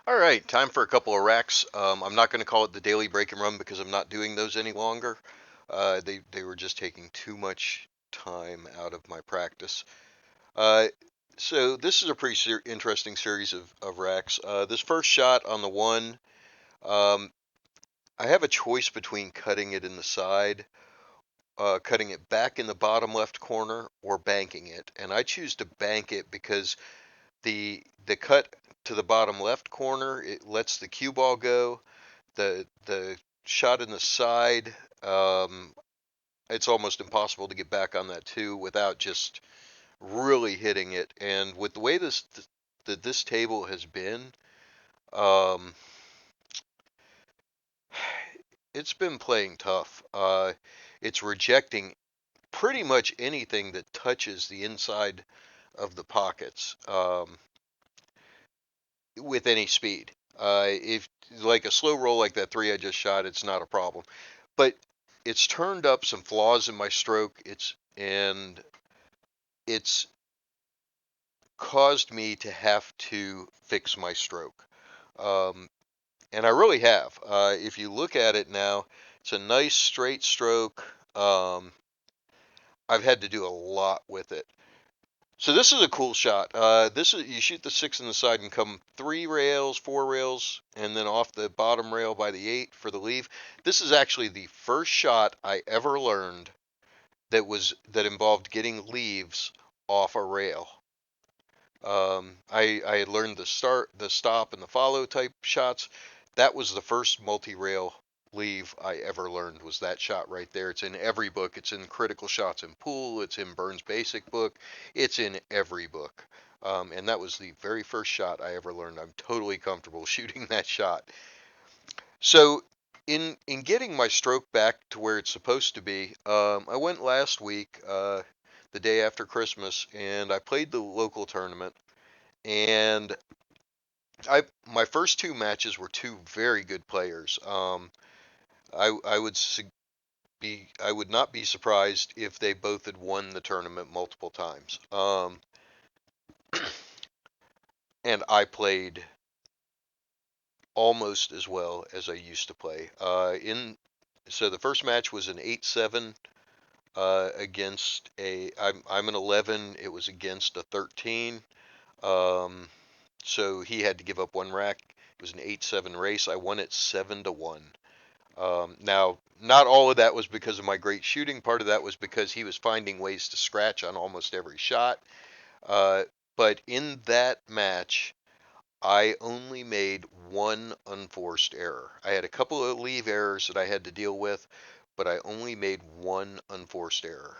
All right, time for a couple of racks. I'm not going to call it the daily break and run because I'm not doing those any longer. They were just taking too much time out of my practice. Uh, so this is a pretty interesting series of racks. This first shot on the one, um, I have a choice between cutting it in the side, cutting it back in the bottom left corner, or banking it. And I choose to bank it because the cut to the bottom left corner, it lets the cue ball go. The shot in the side, um, it's almost impossible to get back on that too without just really hitting it. And with the way this table has been, um, it's been playing tough. It's rejecting pretty much anything that touches the inside of the pockets with any speed. If like a slow roll like that three I just shot, it's not a problem. But it's turned up some flaws in my stroke. It's caused me to have to fix my stroke. Um, and I really have. If you look at it now, it's a nice straight stroke. I've had to do a lot with it. So this is a cool shot. This is you shoot the six in the side and come three rails, four rails, and then off the bottom rail by the eight for the leave. This is actually the first shot I ever learned that involved getting leaves off a rail. I had learned the start, the stop, and the follow type shots. That was the first multi-rail leave I ever learned was that shot right there. It's in every book. It's in Critical Shots in Pool. It's in Burns Basic book. It's in every book. And that was the very first shot I ever learned. I'm totally comfortable shooting that shot. So in getting my stroke back to where it's supposed to be, I went last week, the day after Christmas, and I played the local tournament. And my first two matches were two very good players. I would I would not be surprised if they both had won the tournament multiple times. And I played almost as well as I used to play. In so the first match was an 8-7 against I'm an 11. It was against a 13. Um, so he had to give up one rack. It was an 8-7 race. I won it 7-1. Now, not all of that was because of my great shooting. Part of that was because he was finding ways to scratch on almost every shot. Uh, but in that match, I only made one unforced error. I had a couple of leave errors that I had to deal with, but I only made one unforced error.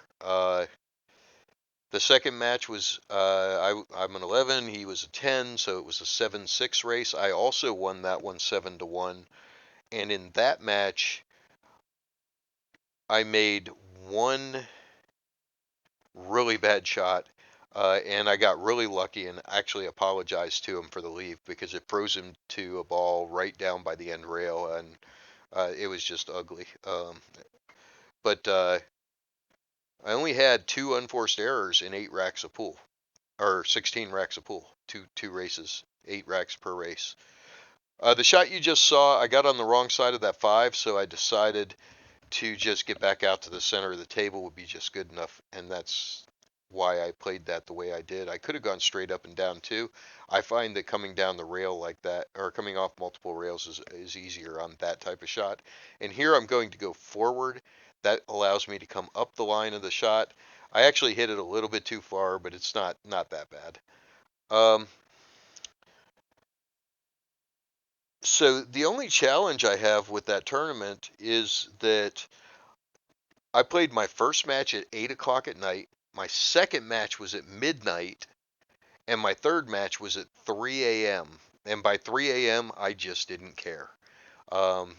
The second match was I'm an 11, he was a 10, so it was a 7-6 race. I also won that one 7-1, and in that match, I made one really bad shot, and I got really lucky and actually apologized to him for the leave because it froze him to a ball right down by the end rail, and it was just ugly. But I only had two unforced errors in 8 racks of pool, or 16 racks of pool, two races, 8 racks per race. The shot you just saw, I got on the wrong side of that five, so I decided to just get back out to the center of the table would be just good enough, and that's why I played that the way I did. I could have gone straight up and down too. I find that coming down the rail like that, or coming off multiple rails, is easier on that type of shot. And here I'm going to go forward. That allows me to come up the line of the shot. I actually hit it a little bit too far, but it's not that bad. Um, so the only challenge I have with that tournament is that I played my first match at 8 o'clock at night. My second match was at midnight, and my third match was at 3 a.m. And by 3 a.m., I just didn't care. Um,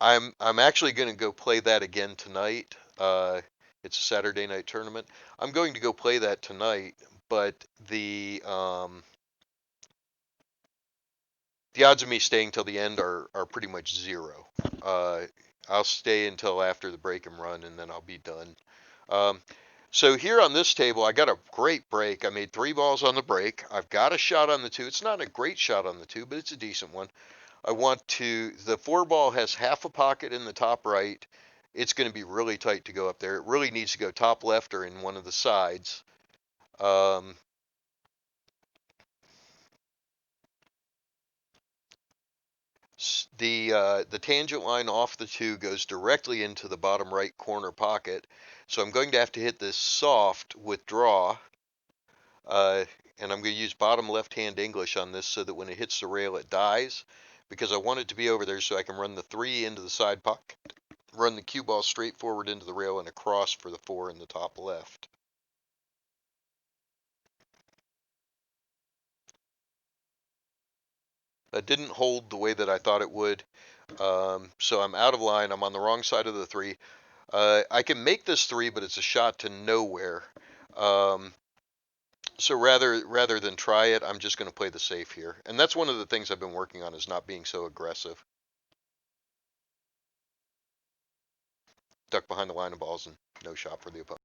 I'm actually going to go play that again tonight. It's a Saturday night tournament. I'm going to go play that tonight, but the odds of me staying till the end are pretty much zero. Uh, I'll stay until after the break and run, and then I'll be done. Um, So here on this table, I got a great break. I made 3 balls on the break. I've got a shot on the 2. It's not a great shot on the 2, but it's a decent one. The 4 ball has half a pocket in the top right. It's going to be really tight to go up there. It really needs to go top left or in one of the sides. Um, the tangent line off the 2 goes directly into the bottom right corner pocket. So I'm going to have to hit this soft with draw. Uh, and I'm going to use bottom left hand English on this so that when it hits the rail it dies, because I want it to be over there so I can run the 3 into the side pocket, run the cue ball straight forward into the rail and across for the 4 in the top left. That didn't hold the way that I thought it would, so I'm out of line. I'm on the wrong side of the 3. I can make this 3, but it's a shot to nowhere. So rather than try it, I'm just going to play the safe here. And that's one of the things I've been working on, is not being so aggressive. Duck behind the line of balls and no shot for the opponent.